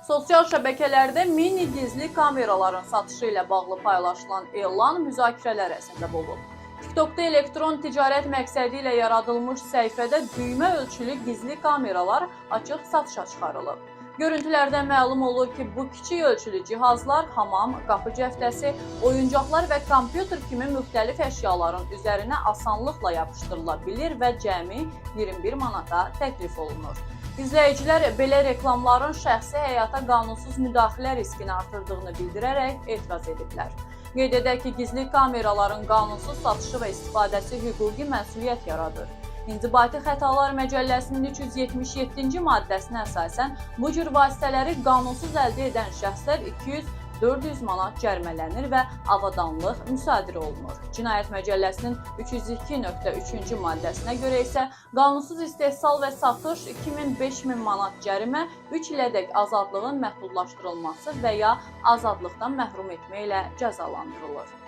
Sosial şəbəkələrdə mini gizli kameraların satışı ilə bağlı paylaşılan elan müzakirələr səbəb olub. TikTokda elektron ticarət məqsədi ilə yaradılmış səhifədə düymə ölçülü gizli kameralar açıq satışa çıxarılıb. Görüntülərdən məlum olur ki, bu kiçik ölçülü cihazlar hamam, qapı cəftəsi, oyuncaqlar və kompüter kimi müxtəlif əşyaların üzərinə asanlıqla yapışdırıla bilir və cəmi 21 manata təklif olunur. İzləyicilər belə reklamların şəxsi həyata qanunsuz müdaxilə riskini artırdığını bildirərək etiraz ediblər. Qeyd edək ki, gizli kameraların qanunsuz satışı və istifadəsi hüquqi məsuliyyət yaradır. İnzibati Xətalar Məcəlləsinin 377-ci maddəsinə əsasən bu cür vasitələri qanunsuz əldə edən şəxslər 200-400 manat cərimələnir və avadanlıq müsadirə olunur. Cinayət Məcəlləsinin 302.3-cü maddəsinə görə isə qanunsuz istehsal və satış 2000-5000 manat cərimə, 3 ilədək azadlığın məhdudlaşdırılması və ya azadlıqdan məhrum etmə ilə cəzalandırılır.